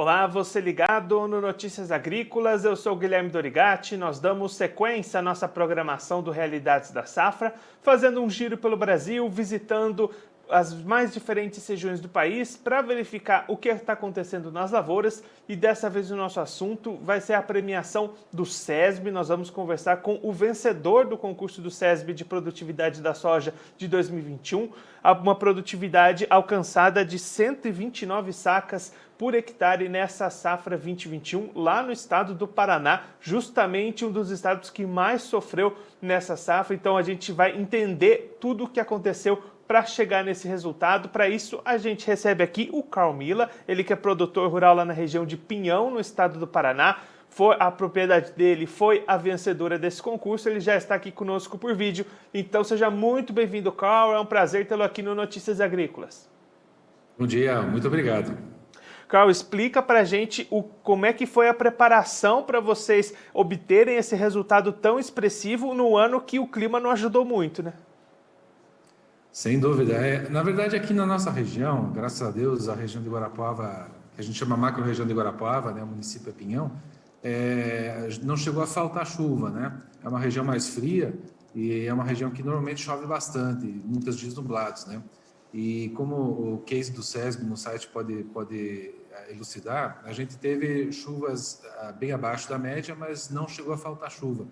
Olá, você ligado no Notícias Agrícolas, eu sou o Guilherme Dorigatti. Nós damos sequência à nossa programação do Realidades da Safra, fazendo um giro pelo Brasil, visitando as mais diferentes regiões do país para verificar o que está acontecendo nas lavouras. E dessa vez o nosso assunto vai ser a premiação do SESB. Nós vamos conversar com o vencedor do concurso do SESB de produtividade da soja de 2021, uma produtividade alcançada de 129 sacas por hectare nessa safra 2021, lá no estado do Paraná, justamente um dos estados que mais sofreu nessa safra. Então a gente vai entender tudo o que aconteceu para chegar nesse resultado. Para isso, a gente recebe aqui o Carl Mila, ele que é produtor rural lá na região de Pinhão, no estado do Paraná. A propriedade dele foi a vencedora desse concurso, ele já está aqui conosco por vídeo. Então seja muito bem-vindo, Carl, é um prazer tê-lo aqui no Notícias Agrícolas. Bom dia, muito obrigado. Carl, explica para a gente como é que foi a preparação para vocês obterem esse resultado tão expressivo no ano que o clima não ajudou muito, né? Sem dúvida. Na verdade, aqui na nossa região, graças a Deus, a região de Guarapuava, que a gente chama macro-região de Guarapuava, né, o município é Pinhão, não chegou a faltar chuva, né? É uma região mais fria e é uma região que normalmente chove bastante, muitos dias nublados, né? E como o case do SESB no site pode elucidar, a gente teve chuvas bem abaixo da média, mas não chegou a faltar chuva.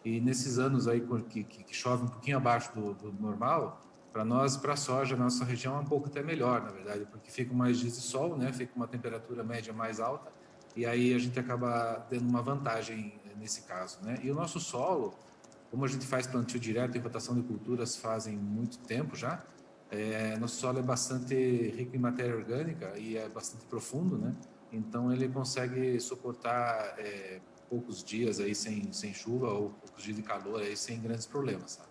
E nesses anos aí que chove um pouquinho abaixo do normal, para nós, para a soja, nossa região é um pouco até melhor, na verdade, porque fica mais dias de sol, né? Fica uma temperatura média mais alta, e aí a gente acaba tendo uma vantagem nesse caso, né? E o nosso solo, como a gente faz plantio direto e rotação de culturas fazem muito tempo já, nosso solo é bastante rico em matéria orgânica e é bastante profundo, né? Então ele consegue suportar poucos dias aí sem chuva ou poucos dias de calor aí sem grandes problemas, sabe?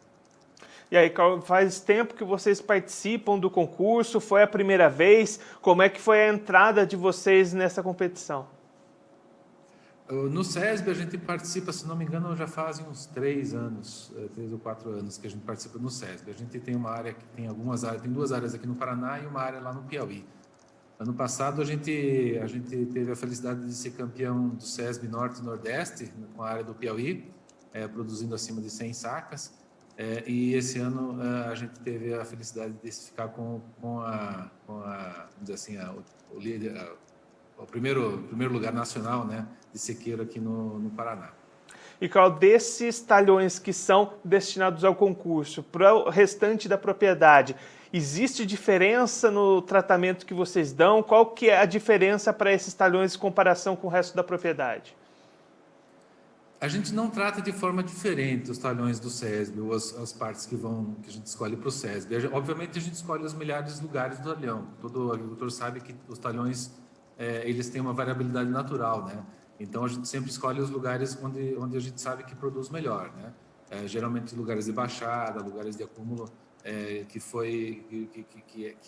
E aí, faz tempo que vocês participam do concurso? Foi a primeira vez? Como é que foi a entrada de vocês nessa competição? No SESB a gente participa, se não me engano, já fazem uns 3 ou 4 anos que a gente participa no SESB. A gente tem uma área que tem algumas áreas, tem 2 áreas aqui no Paraná e uma área lá no Piauí. Ano passado a gente teve a felicidade de ser campeão do SESB Norte e Nordeste, com a área do Piauí, produzindo acima de 100 sacas. E esse ano a gente teve a felicidade de ficar com vamos dizer assim, o primeiro lugar nacional, né, de sequeiro aqui no Paraná. E, Carl, desses talhões que são destinados ao concurso para o restante da propriedade, existe diferença no tratamento que vocês dão? Qual que é a diferença para esses talhões em comparação com o resto da propriedade? A gente não trata de forma diferente os talhões do SESB ou as partes que a gente escolhe para o SESB. Obviamente a gente escolhe os melhores lugares do talhão. Todo agricultor sabe que os talhões eles têm uma variabilidade natural, né? Então a gente sempre escolhe os lugares onde a gente sabe que produz melhor, né? Geralmente lugares de baixada, lugares de acúmulo, que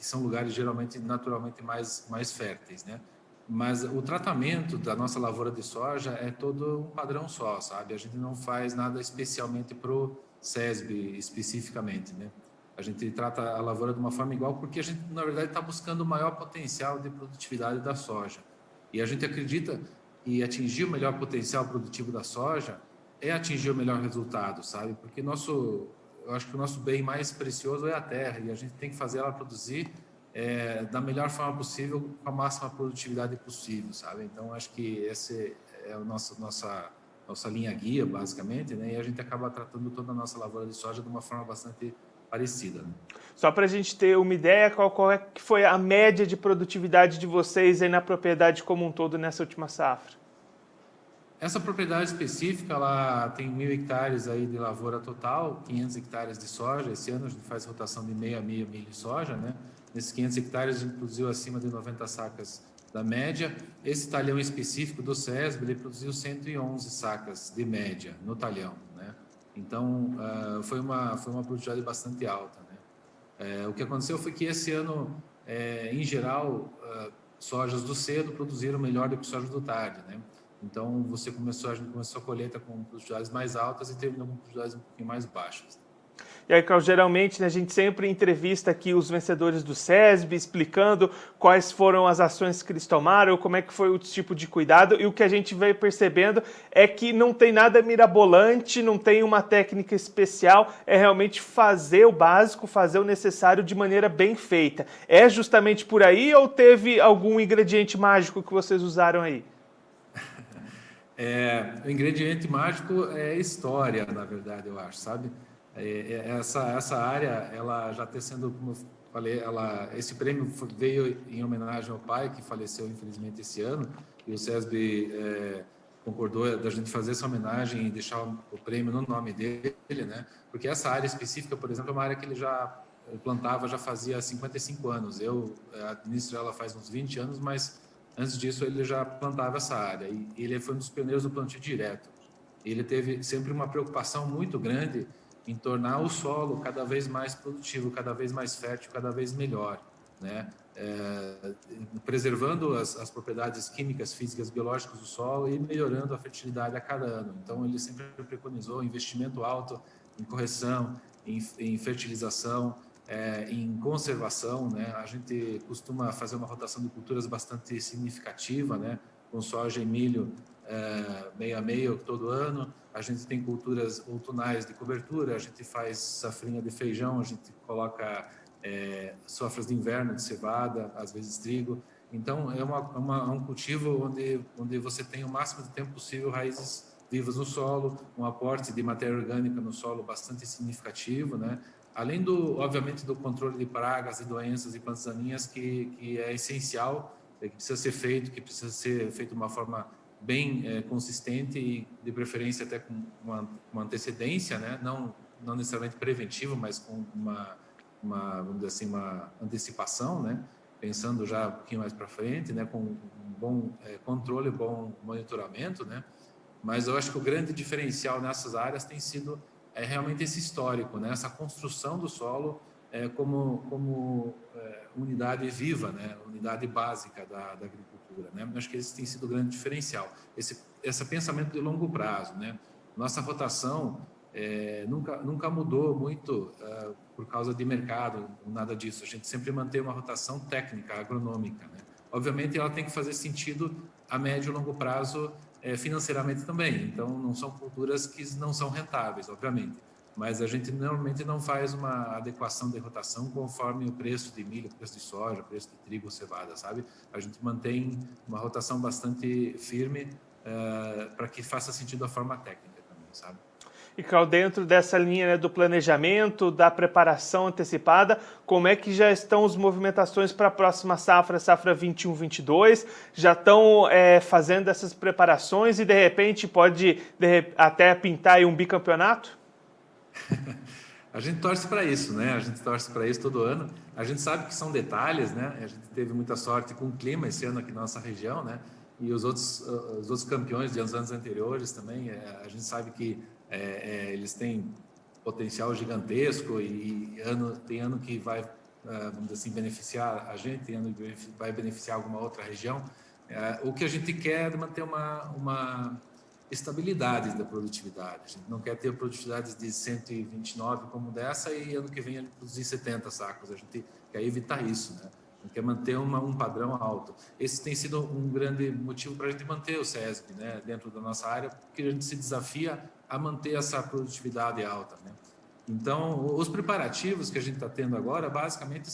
são lugares geralmente naturalmente mais férteis, né? Mas o tratamento da nossa lavoura de soja é todo um padrão só, sabe? A gente não faz nada especialmente para o SESB especificamente, né? A gente trata a lavoura de uma forma igual porque a gente, na verdade, está buscando o maior potencial de produtividade da soja. E a gente acredita que atingir o melhor potencial produtivo da soja é atingir o melhor resultado, sabe? Porque eu acho que o nosso bem mais precioso é a terra e a gente tem que fazer ela produzir da melhor forma possível, com a máxima produtividade possível, sabe? Então, acho que essa é a nossa linha guia, basicamente, né? E a gente acaba tratando toda a nossa lavoura de soja de uma forma bastante parecida, né? Só para a gente ter uma ideia, qual é que foi a média de produtividade de vocês aí na propriedade como um todo nessa última safra? Essa propriedade específica, ela tem 1.000 hectares aí de lavoura total, 500 hectares de soja. Esse ano a gente faz rotação de meio a meio milho e soja, né? Nesses 500 hectares a gente produziu acima de 90 sacas da média. Esse talhão específico do SESB, ele produziu 111 sacas de média no talhão, né? Então, foi uma produtividade bastante alta, né? O que aconteceu foi que esse ano, em geral, sojas do cedo produziram melhor do que sojas do tarde, né? Então, a gente começou a colheita com produtividades mais altas e terminou com produtividades um pouquinho mais baixas. E aí, Carl, geralmente, né, a gente sempre entrevista aqui os vencedores do SESB, explicando quais foram as ações que eles tomaram, como é que foi o tipo de cuidado, e o que a gente veio percebendo é que não tem nada mirabolante, não tem uma técnica especial, é realmente fazer o básico, fazer o necessário de maneira bem feita. É justamente por aí ou teve algum ingrediente mágico que vocês usaram aí? O ingrediente mágico é história, na verdade, eu acho, sabe? Essa área, ela já está sendo, como eu falei, esse prêmio veio em homenagem ao pai, que faleceu, infelizmente, esse ano, e o SESB concordou da gente fazer essa homenagem e deixar o prêmio no nome dele, né? Porque essa área específica, por exemplo, é uma área que ele já plantava, já fazia 55 anos. Eu administro ela faz uns 20 anos, mas antes disso, ele já plantava essa área e ele foi um dos pioneiros do plantio direto. Ele teve sempre uma preocupação muito grande em tornar o solo cada vez mais produtivo, cada vez mais fértil, cada vez melhor, né? Preservando as propriedades químicas, físicas, biológicas do solo e melhorando a fertilidade a cada ano. Então, ele sempre preconizou investimento alto em correção, em fertilização, em conservação, né? A gente costuma fazer uma rotação de culturas bastante significativa, né? Com soja e milho meio a meio todo ano. A gente tem culturas outonais de cobertura, a gente faz safrinha de feijão, a gente coloca safras de inverno de cevada, às vezes trigo. Então, é um cultivo onde você tem o máximo de tempo possível raízes vivas no solo, um aporte de matéria orgânica no solo bastante significativo, né? Além obviamente, do controle de pragas e doenças e plantas daninhas, que é essencial, que precisa ser feito, que precisa ser feito de uma forma bem consistente e, de preferência, até com uma antecedência, né? Não necessariamente preventiva, mas com vamos dizer assim, uma antecipação, né? Pensando já um pouquinho mais para frente, né? Com um bom controle, bom monitoramento, né? Mas eu acho que o grande diferencial nessas áreas tem sido realmente esse histórico, né? Essa construção do solo como unidade viva, né? Unidade básica da agricultura, né? Acho que esse tem sido o grande diferencial. Esse pensamento de longo prazo, né? Nossa rotação nunca mudou muito por causa de mercado, nada disso. A gente sempre mantém uma rotação técnica, agronômica, né? Obviamente, ela tem que fazer sentido a médio e longo prazo financeiramente também. Então, não são culturas que não são rentáveis, obviamente. Mas a gente normalmente não faz uma adequação de rotação conforme o preço de milho, preço de soja, preço de trigo, cevada, sabe? A gente mantém uma rotação bastante firme para que faça sentido a forma técnica também, sabe? E, Carl, dentro dessa linha, né, do planejamento, da preparação antecipada, como é que já estão as movimentações para a próxima safra 21-22? Já estão fazendo essas preparações e, de repente, pode até pintar aí um bicampeonato? A gente torce para isso, né? A gente torce para isso todo ano. A gente sabe que são detalhes, né? A gente teve muita sorte com o clima esse ano aqui na nossa região, né? E os outros campeões de anos anteriores também, a gente sabe que eles têm potencial gigantesco e tem ano que vai, vamos dizer assim, beneficiar a gente, tem ano que vai beneficiar alguma outra região. O que a gente quer é manter uma estabilidade da produtividade. A gente não quer ter produtividades de 129 como dessa e ano que vem a gente produzir 70 sacos. A gente quer evitar isso, né? A gente quer manter um padrão alto. Esse tem sido um grande motivo para a gente manter o SESB, né, dentro da nossa área, porque a gente se desafia a manter essa produtividade alta, né? Então, os preparativos que a gente está tendo agora, basicamente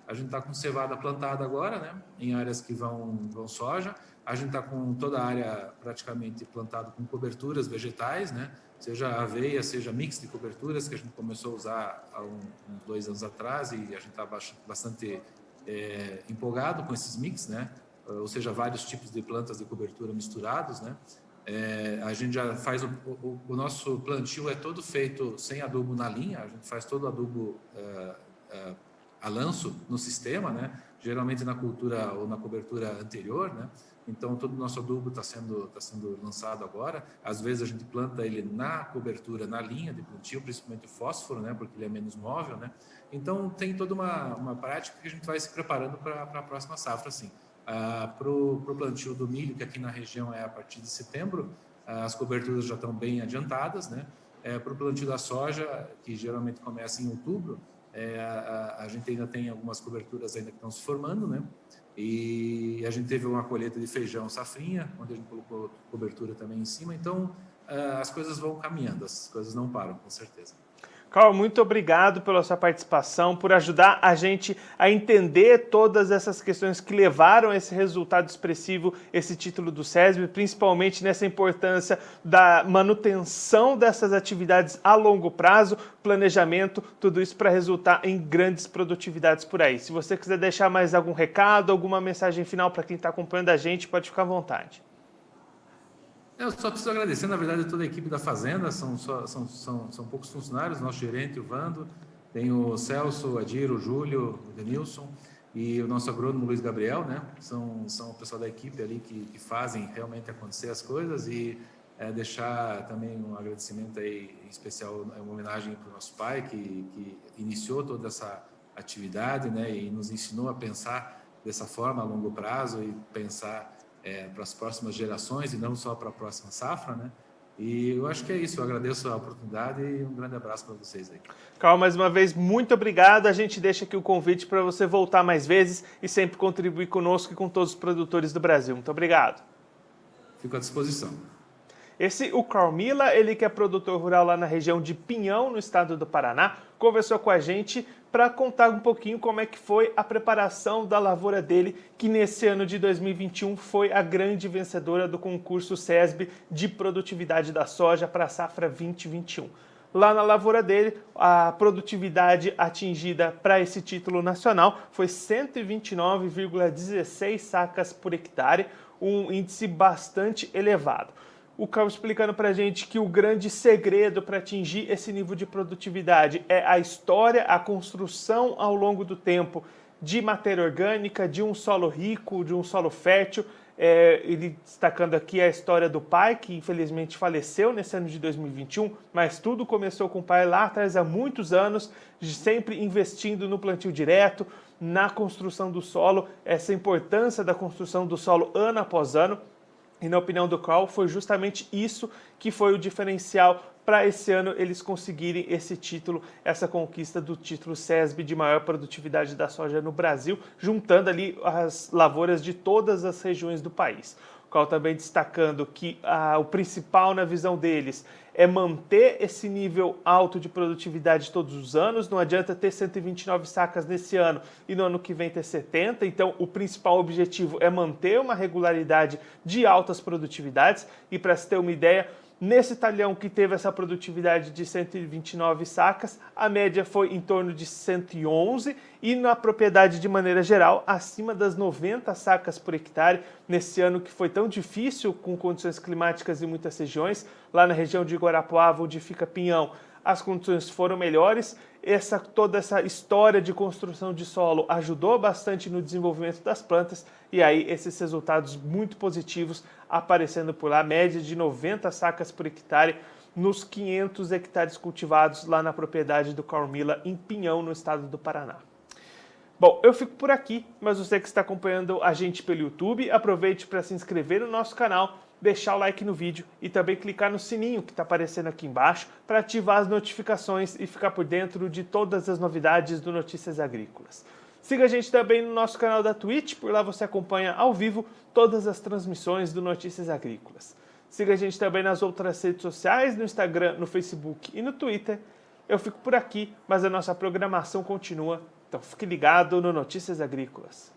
a gente está com cevada plantada agora, né, em áreas que vão soja. A gente está com toda a área praticamente plantada com coberturas vegetais, né? Seja aveia, seja mix de coberturas, que a gente começou a usar há uns 2 anos atrás e a gente está bastante empolgado com esses mix, né? Ou seja, vários tipos de plantas de cobertura misturados, né? A gente já faz o nosso plantio é todo feito sem adubo na linha, a gente faz todo o adubo a lanço no sistema, né? Geralmente na cultura ou na cobertura anterior, né? Então todo o nosso adubo está sendo lançado agora. Às vezes a gente planta ele na cobertura, na linha de plantio, principalmente o fósforo, né? Porque ele é menos móvel, né? Então tem toda uma prática que a gente vai se preparando para a próxima safra, assim. Para o plantio do milho, que aqui na região é a partir de setembro, as coberturas já estão bem adiantadas, né? para o plantio da soja, que geralmente começa em outubro. A gente ainda tem algumas coberturas ainda que estão se formando, né? E a gente teve uma colheita de feijão safrinha, onde a gente colocou cobertura também em cima. Então, as coisas vão caminhando, as coisas não param, com certeza. Carl, muito obrigado pela sua participação, por ajudar a gente a entender todas essas questões que levaram a esse resultado expressivo, esse título do SESB, principalmente nessa importância da manutenção dessas atividades a longo prazo, planejamento, tudo isso para resultar em grandes produtividades por aí. Se você quiser deixar mais algum recado, alguma mensagem final para quem está acompanhando a gente, pode ficar à vontade. Eu só preciso agradecer, na verdade, toda a equipe da Fazenda, são poucos funcionários, nosso gerente, o Vando, tem o Celso, o Adir, o Júlio, o Denilson e o nosso agrônomo Luiz Gabriel, né? São o pessoal da equipe ali que fazem realmente acontecer as coisas e deixar também um agradecimento aí, em especial, uma homenagem para o nosso pai, que iniciou toda essa atividade, né? E nos ensinou a pensar dessa forma a longo prazo e pensar para as próximas gerações e não só para a próxima safra, né? E eu acho que é isso, eu agradeço a oportunidade e um grande abraço para vocês aí. Carl, mais uma vez, muito obrigado. A gente deixa aqui o convite para você voltar mais vezes e sempre contribuir conosco e com todos os produtores do Brasil. Muito obrigado. Fico à disposição. O Carl Mila, ele que é produtor rural lá na região de Pinhão, no estado do Paraná, conversou com a gente para contar um pouquinho como é que foi a preparação da lavoura dele, que nesse ano de 2021 foi a grande vencedora do concurso SESB de produtividade da soja para a safra 2021. Lá na lavoura dele, a produtividade atingida para esse título nacional foi 129,16 sacas por hectare, um índice bastante elevado. O Carl explicando para a gente que o grande segredo para atingir esse nível de produtividade é a história, a construção ao longo do tempo de matéria orgânica, de um solo rico, de um solo fértil. Ele destacando aqui a história do pai, que infelizmente faleceu nesse ano de 2021, mas tudo começou com o pai lá atrás há muitos anos, sempre investindo no plantio direto, na construção do solo, essa importância da construção do solo ano após ano. E na opinião do Carl, foi justamente isso que foi o diferencial para esse ano eles conseguirem esse título, essa conquista do título SESB de maior produtividade da soja no Brasil, juntando ali as lavouras de todas as regiões do país. O Carl também destacando que o principal na visão deles é manter esse nível alto de produtividade todos os anos. Não adianta ter 129 sacas nesse ano e no ano que vem ter 70. Então, o principal objetivo é manter uma regularidade de altas produtividades. E para se ter uma ideia, nesse talhão que teve essa produtividade de 129 sacas, a média foi em torno de 111 e na propriedade de maneira geral, acima das 90 sacas por hectare, nesse ano que foi tão difícil com condições climáticas em muitas regiões, lá na região de Guarapuava, onde fica Pinhão, as condições foram melhores. Toda essa história de construção de solo ajudou bastante no desenvolvimento das plantas e aí esses resultados muito positivos aparecendo por lá, média de 90 sacas por hectare nos 500 hectares cultivados lá na propriedade do Carl Mila em Pinhão, no estado do Paraná. Bom, eu fico por aqui, mas você que está acompanhando a gente pelo YouTube, aproveite para se inscrever no nosso canal, deixar o like no vídeo e também clicar no sininho que está aparecendo aqui embaixo para ativar as notificações e ficar por dentro de todas as novidades do Notícias Agrícolas. Siga a gente também no nosso canal da Twitch, por lá você acompanha ao vivo todas as transmissões do Notícias Agrícolas. Siga a gente também nas outras redes sociais, no Instagram, no Facebook e no Twitter. Eu fico por aqui, mas a nossa programação continua, então fique ligado no Notícias Agrícolas.